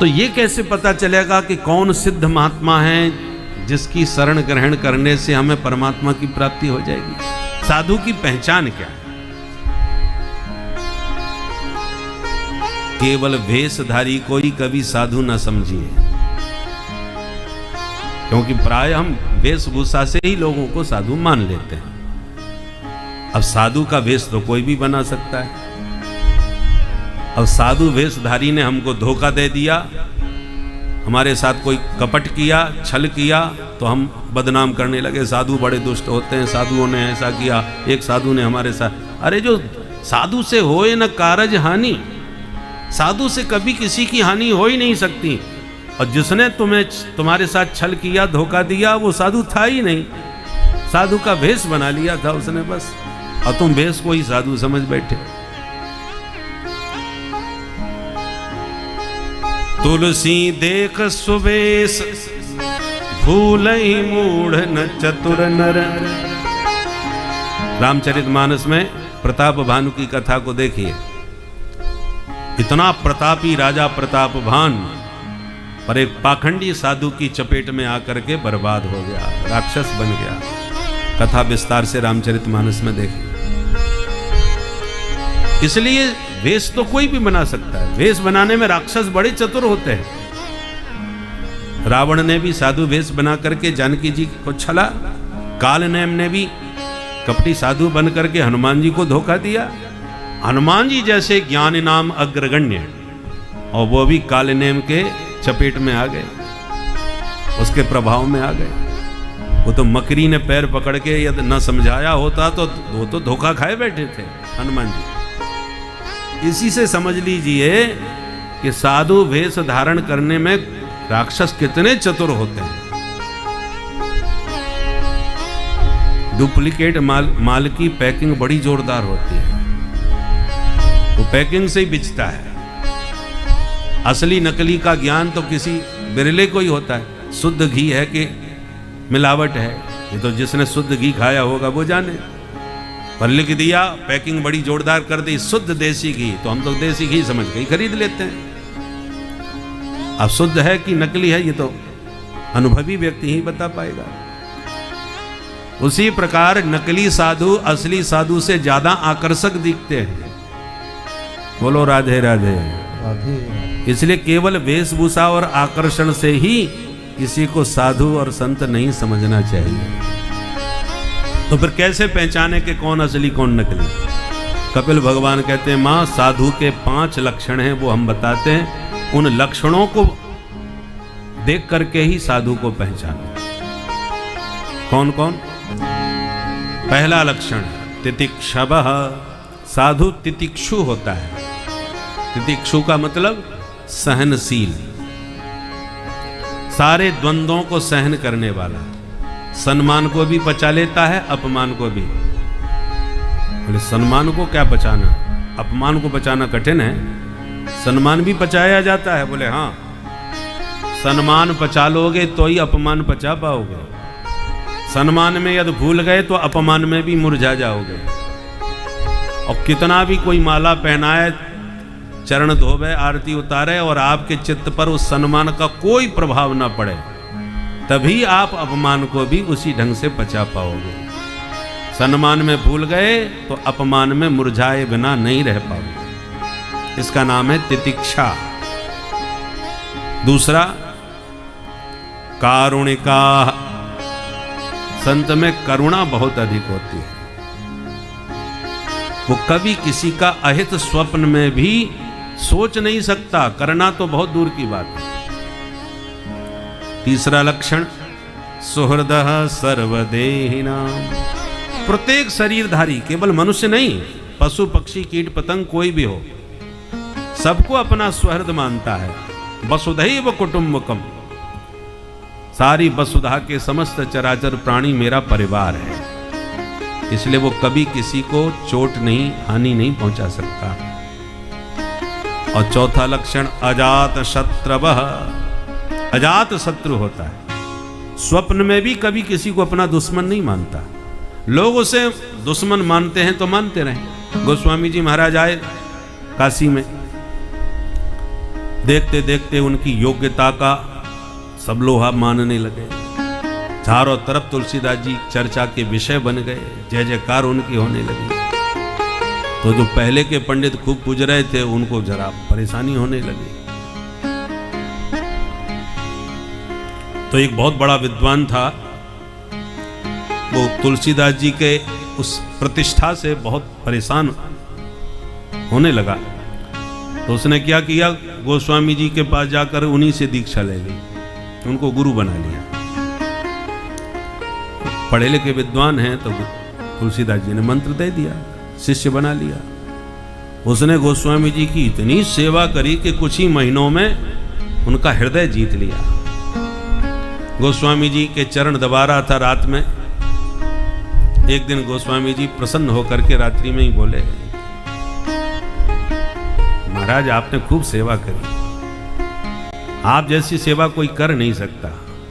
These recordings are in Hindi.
तो ये कैसे पता चलेगा कि कौन सिद्ध महात्मा है जिसकी शरण ग्रहण करने से हमें परमात्मा की प्राप्ति हो जाएगी? साधु की पहचान क्या है? केवल वेशधारी को ही कभी साधु न समझिए, क्योंकि प्राय हम वेशभूषा से ही लोगों को साधु मान लेते हैं। अब साधु का वेश तो कोई भी बना सकता है। अब साधु वेशधारी ने हमको धोखा दे दिया, हमारे साथ कोई कपट किया, छल किया, तो हम बदनाम करने लगे, साधु बड़े दुष्ट होते हैं, साधुओं ने ऐसा किया, एक साधु ने हमारे साथ। अरे जो साधु से होए न कारज हानि, साधु से कभी किसी की हानि हो ही नहीं सकती। और जिसने तुम्हारे साथ छल किया, धोखा दिया, वो साधु था ही नहीं, साधु का भेष बना लिया था उसने बस, और तुम भेष को ही साधु समझ बैठे। तुलसी देख सुवेश भूलहि मूढ़ न चतुर नर। रामचरितमानस में प्रताप भानु की कथा को देखिए। इतना प्रतापी राजा प्रतापभान पर एक पाखंडी साधु की चपेट में आकर के बर्बाद हो गया, राक्षस बन गया। कथा विस्तार से रामचरितमानस में देखिए। इसलिए वेश तो कोई भी बना सकता है, वेश बनाने में राक्षस बड़े चतुर होते हैं। रावण ने भी साधु वेश बना करके जानकी जी को छला, कालनेम ने भी कपटी साधु बन करके हनुमान जी को धोखा दिया। हनुमान जी जैसे ज्ञान नाम अग्रगण्य, और वो भी कालनेम के चपेट में आ गए, उसके प्रभाव में आ गए। वो तो मकरी ने पैर पकड़ के यदि न समझाया होता तो वो तो धोखा खाए बैठे थे हनुमान जी। इसी से समझ लीजिए कि साधु वेश धारण करने में राक्षस कितने चतुर होते हैं। डुप्लीकेट माल की पैकिंग बड़ी जोरदार होती है, वो पैकिंग से ही बिचता है। असली नकली का ज्ञान तो किसी बिरले को ही होता है। शुद्ध घी है कि मिलावट है, ये तो जिसने शुद्ध घी खाया होगा वो जाने। पर लिख दिया, पैकिंग बड़ी जोरदार कर दी, शुद्ध देसी घी, तो हम तो देसी घी समझ के ही खरीद लेते हैं। अब शुद्ध है कि नकली है ये तो अनुभवी व्यक्ति ही बता पाएगा। उसी प्रकार नकली साधु असली साधु से ज्यादा आकर्षक दिखते हैं। बोलो राधे राधे। इसलिए केवल वेशभूषा और आकर्षण से ही किसी को साधु और संत नहीं समझना चाहिए। तो फिर कैसे पहचाने कि कौन असली कौन नकली? कपिल भगवान कहते हैं, मां साधु के 5 लक्षण हैं, वो हम बताते हैं। उन लक्षणों को देख करके ही साधु को पहचाने। कौन कौन? पहला लक्षण तितिक्षवः, साधु तितिक्षु होता है। तितिक्षु का मतलब सहनशील, सारे द्वंद्वों को सहन करने वाला, सम्मान को भी पचा लेता है, अपमान को भी। बोले सम्मान को क्या पचाना, अपमान को पचाना कठिन है, सम्मान भी पचाया जाता है। बोले हाँ, सम्मान पचा लोगे तो ही अपमान पचा पाओगे। सम्मान में यदि भूल गए तो अपमान में भी मुरझा जाओगे। और कितना भी कोई माला पहनाए, चरण धोवे, आरती उतारे और आपके चित्त पर उस सम्मान का कोई प्रभाव ना पड़े, तभी आप अपमान को भी उसी ढंग से पचा पाओगे। सम्मान में भूल गए तो अपमान में मुरझाए बिना नहीं रह पाओगे। इसका नाम है तितिक्षा। दूसरा कारुणिका, संत में करुणा बहुत अधिक होती है। वो कभी किसी का अहित स्वप्न में भी सोच नहीं सकता, करना तो बहुत दूर की बात है। तीसरा लक्षण सुहृदः सर्वदेहिनां, प्रत्येक शरीरधारी, केवल मनुष्य नहीं, पशु पक्षी कीट पतंग कोई भी हो, सबको अपना सुहृद मानता है। वसुधैव कुटुम्बकम, सारी वसुधा के समस्त चराचर प्राणी मेरा परिवार है। इसलिए वो कभी किसी को चोट नहीं, हानि नहीं पहुंचा सकता। और चौथा लक्षण अजात शत्रवः, अजात शत्रु होता है। स्वप्न में भी कभी किसी को अपना दुश्मन नहीं मानता। लोग उसे दुश्मन मानते हैं तो मानते रहे। गोस्वामी जी महाराज आए काशी में, देखते देखते उनकी योग्यता का सब लोग मानने लगे। चारों तरफ तुलसीदास जी चर्चा के विषय बन गए, जय जयकार उनकी होने लगी। तो जो पहले के पंडित खूब पूज रहे थे उनको जरा परेशानी होने लगी। तो एक बहुत बड़ा विद्वान था, वो तुलसीदास जी के उस प्रतिष्ठा से बहुत परेशान होने लगा। तो उसने क्या किया, गोस्वामी जी के पास जाकर उन्हीं से दीक्षा ले ली, उनको गुरु बना लिया। पढ़े लिखे विद्वान हैं तो तुलसीदास जी ने मंत्र दे दिया, शिष्य बना लिया। उसने गोस्वामी जी की इतनी सेवा करी कि कुछ ही महीनों में उनका हृदय जीत लिया। गोस्वामी जी के चरण दबा रहा था रात में। एक दिन गोस्वामी जी प्रसन्न होकर के रात्रि में ही बोले, महाराज आपने खूब सेवा करी, आप जैसी सेवा कोई कर नहीं सकता,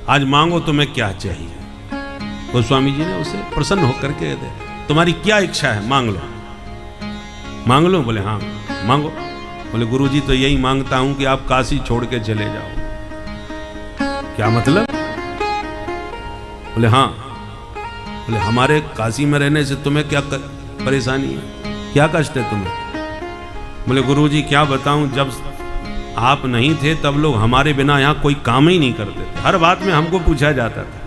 आज मांगो तुम्हें क्या चाहिए। गोस्वामी जी ने उसे प्रसन्न होकर के दे, तुम्हारी क्या इच्छा है मांग लो। मांग लो? बोले हाँ मांगो। बोले गुरुजी तो यही मांगता हूं कि आप काशी छोड़ के चले जाओ। क्या मतलब? बोले हाँ। बोले हमारे काशी में रहने से तुम्हें क्या परेशानी है, क्या कष्ट है तुम्हें? बोले गुरुजी क्या बताऊं, जब आप नहीं थे तब लोग हमारे बिना यहाँ कोई काम ही नहीं करते थे, हर बात में हमको पूछा जाता था,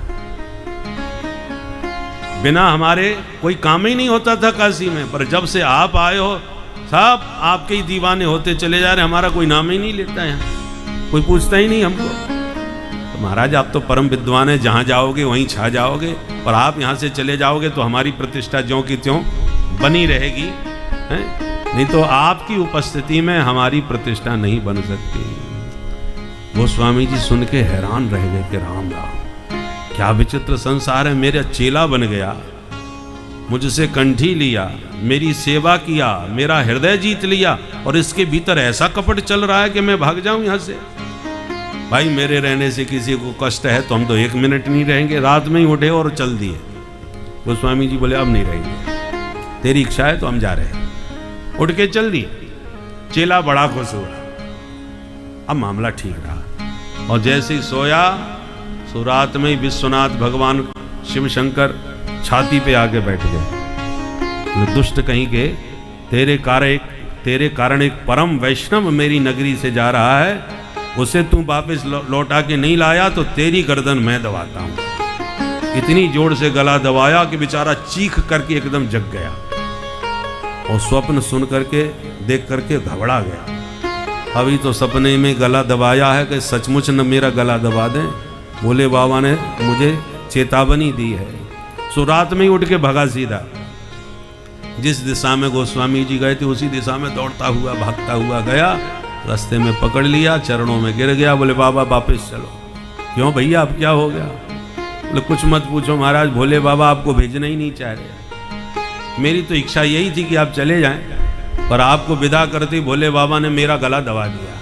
बिना हमारे कोई काम ही नहीं होता था काशी में। पर जब से आप आए हो सब आपके ही दीवाने होते चले जा रहे, हमारा कोई नाम ही नहीं लेता, यहाँ कोई पूछता ही नहीं हमको। तो महाराज आप तो परम विद्वान है, जहाँ जाओगे वहीं छा जाओगे, और आप यहाँ से चले जाओगे तो हमारी प्रतिष्ठा ज्यों की त्यों बनी रहेगी, है? नहीं तो आपकी उपस्थिति में हमारी प्रतिष्ठा नहीं बन सकती। गोस्वामी जी सुन के हैरान रह गए कि राम राम, क्या विचित्र संसार है, मेरा चेला बन गया, मुझसे कंठी लिया, मेरी सेवा किया, मेरा हृदय जीत लिया, और इसके भीतर ऐसा कपट चल रहा है कि मैं भाग जाऊं यहां से। भाई मेरे रहने से किसी को कष्ट है तो हम तो 1 मिनट नहीं रहेंगे। रात में ही उठे और चल दिए। गोस्वामी जी बोले अब नहीं रहेंगे, तेरी इच्छा है तो हम जा रहे हैं। उठ के चल दिए। चेला बड़ा खुश हुआ, अब मामला ठीक रहा। और जैसे ही सोया सो रात में विश्वनाथ भगवान शिव शंकर छाती पे आके बैठ गए। दुष्ट कहीं के, तेरे कारण एक परम वैष्णव मेरी नगरी से जा रहा है, उसे तू वापस लौटा के नहीं लाया तो तेरी गर्दन मैं दबाता हूं। इतनी जोर से गला दबाया कि बेचारा चीख करके एकदम जग गया, और स्वप्न सुन करके देख करके घबरा गया। अभी तो सपने में गला दबाया है कि सचमुच न मेरा गला दबा दें। भोले बाबा ने मुझे चेतावनी दी है। सो रात में ही उठ के भगा सीधा। जिस दिशा में गोस्वामी जी गए थे उसी दिशा में दौड़ता हुआ भागता हुआ गया। रास्ते में पकड़ लिया, चरणों में गिर गया। बोले बाबा वापस चलो। क्यों भैया अब क्या हो गया? बोले कुछ मत पूछो महाराज, भोले बाबा आपको भेजना ही नहीं चाह रहे। मेरी तो इच्छा यही थी कि आप चले जाएं, पर आपको विदा करते भोले बाबा ने मेरा गला दबा दिया,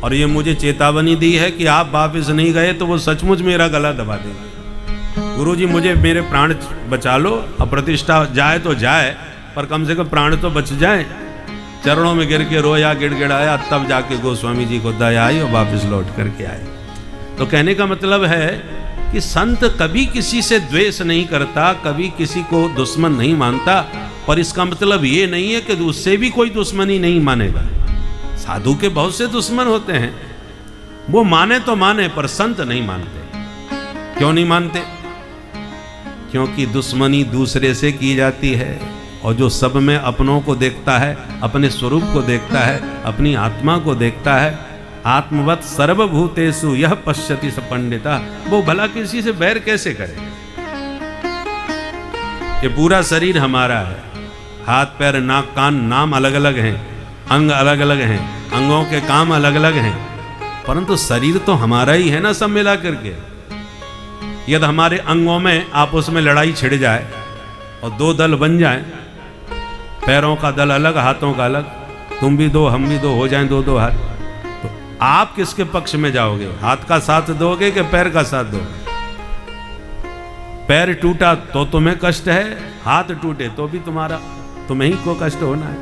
और ये मुझे चेतावनी दी है कि आप वापस नहीं गए तो वो सचमुच मेरा गला दबा देगा। गुरुजी मुझे मेरे प्राण बचा लो, अब प्रतिष्ठा जाए तो जाए, पर कम से कम प्राण तो बच जाए। चरणों में गिर के रोया, गिड़गिड़ाया, तब जाके गोस्वामी जी को दया आई और वापस लौट करके आए। तो कहने का मतलब है कि संत कभी किसी से द्वेष नहीं करता, कभी किसी को दुश्मन नहीं मानता, पर इसका मतलब ये नहीं है कि उससे भी कोई दुश्मनी नहीं मानेगा। साधु के बहुत से दुश्मन होते हैं, वो माने तो माने पर संत नहीं मानते। क्यों नहीं मानते? क्योंकि दुश्मनी दूसरे से की जाती है, और जो सब में अपनों को देखता है, अपने स्वरूप को देखता है, अपनी आत्मा को देखता है, आत्मवत सर्वभूतेषु यह पश्यति स पंडिता, वो भला किसी से बैर कैसे करे? ये पूरा शरीर हमारा है, हाथ पैर नाक कान नाम अलग अलग हैं, अंग अलग अलग हैं, अंगों के काम अलग अलग हैं, परंतु शरीर तो हमारा ही है ना सब मिला करके। यदि हमारे अंगों में आपस में लड़ाई छिड़ जाए और 2 दल बन जाए, पैरों का दल अलग, हाथों का अलग, तुम भी 2 हम भी 2 हो जाएं 2-2 हाथ, तो आप किसके पक्ष में जाओगे? हाथ का साथ दोगे कि पैर का साथ दोगे? पैर टूटा तो तुम्हें कष्ट है, हाथ टूटे तो भी तुम्हें ही को कष्ट होना है।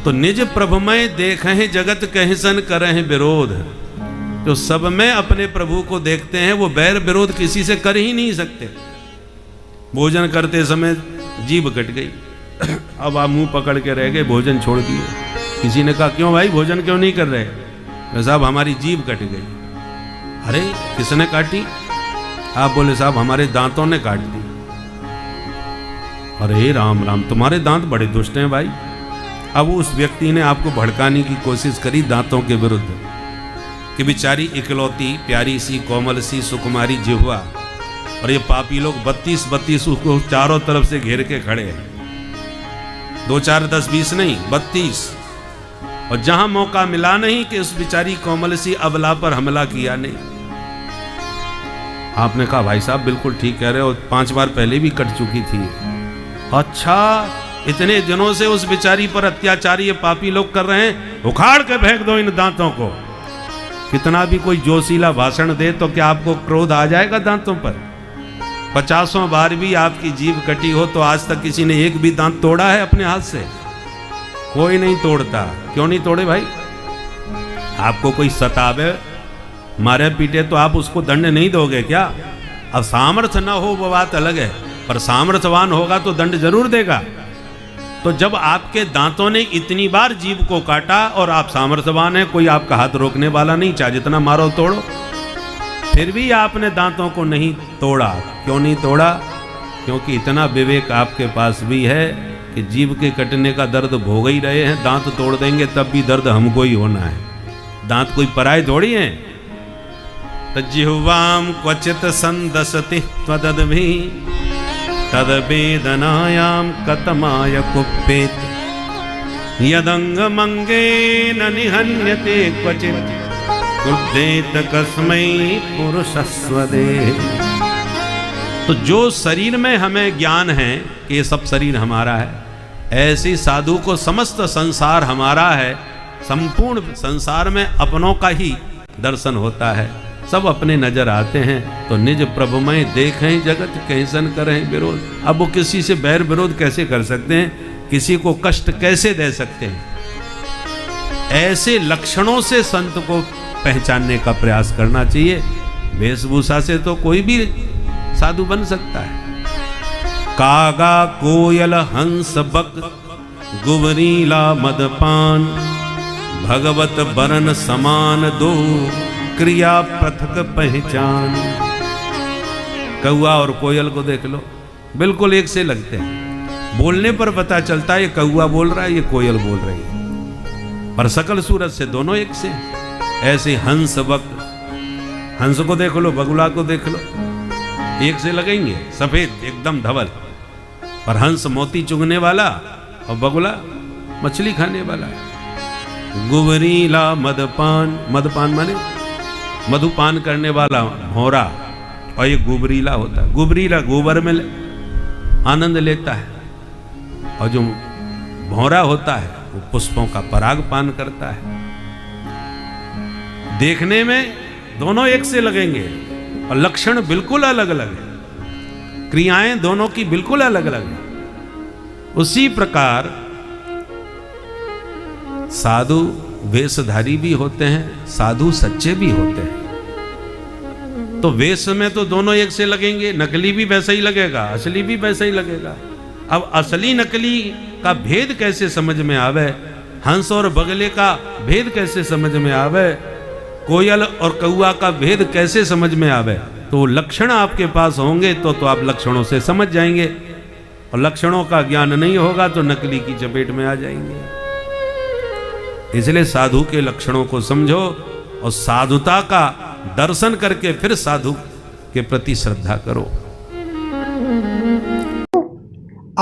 तो निज प्रभुमय देखें जगत कहसन करें विरोध। जो सब में अपने प्रभु को देखते हैं वो बैर विरोध किसी से कर ही नहीं सकते। भोजन करते समय जीभ कट गई, अब आप मुंह पकड़ के रह गए, भोजन छोड़ दिए। किसी ने कहा क्यों भाई भोजन क्यों नहीं कर रहे? साहब हमारी जीभ कट गई। अरे किसने काटी? आप बोले साहब हमारे दांतों ने काट दी। अरे राम राम, तुम्हारे दांत बड़े दुष्ट हैं भाई। अब उस व्यक्ति ने आपको भड़काने की कोशिश करी दांतों के विरुद्ध कि बेचारी इकलौती प्यारी सी कोमल सी सुकुमारी जिह्वा, और ये पापी लोग 32 उसको चारों तरफ से घेर के खड़े हैं। 2 4 10 20 नहीं 32, और जहां मौका मिला नहीं कि उस बेचारी कोमल सी अबला पर हमला किया नहीं। आपने कहा भाई साहब बिल्कुल ठीक कह रहे हो, 5 बार पहले भी कट चुकी थी। अच्छा, इतने दिनों से उस बेचारी पर अत्याचार ये पापी लोग कर रहे हैं, उखाड़ के फेंक दो इन दांतों को। कितना भी कोई जोशीला भाषण दे तो क्या आपको क्रोध आ जाएगा दांतों पर? 50 बार भी आपकी जीभ कटी हो तो आज तक किसी ने एक भी दांत तोड़ा है अपने हाथ से? कोई नहीं तोड़ता। क्यों नहीं तोड़े भाई? आपको कोई सतावे मारे पीटे तो आप उसको दंड नहीं दोगे क्या? अब सामर्थ्य ना हो वो बात अलग है, पर सामर्थ्यवान होगा तो दंड जरूर देगा। तो जब आपके दांतों ने इतनी बार जीभ को काटा और आप सामर्थ्यवान हैं, कोई आपका हाथ रोकने वाला नहीं, चाहे जितना मारो तोड़ो, फिर भी आपने दांतों को नहीं तोड़ा। क्यों नहीं तोड़ा? क्योंकि इतना विवेक आपके पास भी है कि जीभ के कटने का दर्द भोग ही रहे हैं, दांत तोड़ देंगे तब भी दर्द हमको ही होना है। दांत कोई पराये थोड़ी हैं। तो जिह्वाम क्वचित संदसति त्वदद्भि तद वेदनायाम कतमाय कुप्पेत यदंग मंगे न निहन्यते क्वचित क्रुद्धेत कस्मै पुरुषस्वदे। तो जो शरीर में हमें ज्ञान है कि ये सब शरीर हमारा है, ऐसी साधु को समस्त संसार हमारा है। संपूर्ण संसार में अपनों का ही दर्शन होता है, सब अपने नजर आते हैं। तो निज प्रभुमय देखें जगत कैसन करें विरोध। अब वो किसी से बैर विरोध कैसे कर सकते हैं? किसी को कष्ट कैसे दे सकते हैं? ऐसे लक्षणों से संत को पहचानने का प्रयास करना चाहिए। वेशभूषा से तो कोई भी साधु बन सकता है। कागा कोयल हंस बक गुवरीला मदपान भगवत बरन समान दो क्रिया पृथक पहचान। कौआ और कोयल को देख लो, बिल्कुल एक से लगते हैं। बोलने पर पता चलता है ये कौआ बोल रहा है, ये कोयल बोल रही है, पर सकल सूरत से दोनों एक से। ऐसे हंस बक, हंस को देख लो, बगुला को देख लो, एक से लगेंगे, सफेद एकदम धवल। पर हंस मोती चुगने वाला और बगुला मछली खाने वाला। गुवरीला मदपान, मदपान माने मधुपान करने वाला भौरा, और ये गुबरीला होता है। गुबरीला गोबर में आनंद लेता है, और जो भौरा होता है वो पुष्पों का पराग पान करता है। देखने में दोनों एक से लगेंगे और लक्षण बिल्कुल अलग अलग है, क्रियाएं दोनों की बिल्कुल अलग अलग है। उसी प्रकार साधु वेशधारी भी होते हैं, साधु सच्चे भी होते हैं। तो वेश में तो दोनों एक से लगेंगे, नकली भी वैसा ही लगेगा, असली भी वैसा ही लगेगा। अब असली नकली का भेद कैसे समझ में आवे? हंस और बगले का भेद कैसे समझ में आवे? कोयल और कौआ का भेद कैसे समझ में आवे? तो लक्षण आपके पास होंगे तो आप लक्षणों से समझ जाएंगे, और लक्षणों का ज्ञान नहीं होगा तो नकली की चपेट में आ जाएंगे। इसलिए साधु के लक्षणों को समझो और साधुता का दर्शन करके फिर साधु के प्रति श्रद्धा करो।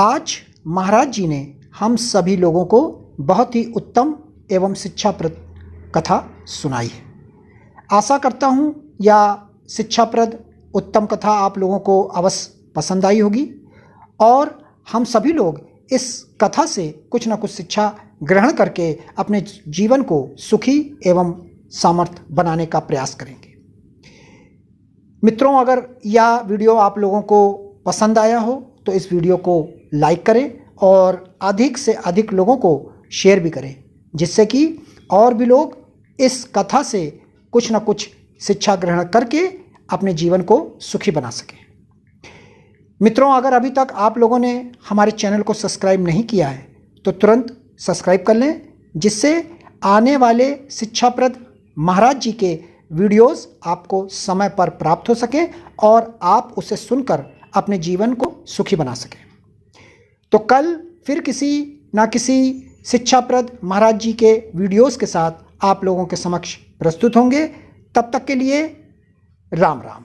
आज महाराज जी ने हम सभी लोगों को बहुत ही उत्तम एवं शिक्षाप्रद कथा सुनाई है। आशा करता हूँ यह शिक्षाप्रद उत्तम कथा आप लोगों को अवश्य पसंद आई होगी, और हम सभी लोग इस कथा से कुछ न कुछ शिक्षा ग्रहण करके अपने जीवन को सुखी एवं सामर्थ्य बनाने का प्रयास करेंगे। मित्रों, अगर यह वीडियो आप लोगों को पसंद आया हो तो इस वीडियो को लाइक करें और अधिक से अधिक लोगों को शेयर भी करें, जिससे कि और भी लोग इस कथा से कुछ ना कुछ शिक्षा ग्रहण करके अपने जीवन को सुखी बना सकें। मित्रों, अगर अभी तक आप लोगों ने हमारे चैनल को सब्सक्राइब नहीं किया है तो तुरंत सब्सक्राइब कर लें, जिससे आने वाले शिक्षाप्रद महाराज जी के वीडियोस आपको समय पर प्राप्त हो सकें और आप उसे सुनकर अपने जीवन को सुखी बना सकें। तो कल फिर किसी ना किसी शिक्षाप्रद महाराज जी के वीडियोस के साथ आप लोगों के समक्ष प्रस्तुत होंगे। तब तक के लिए राम राम।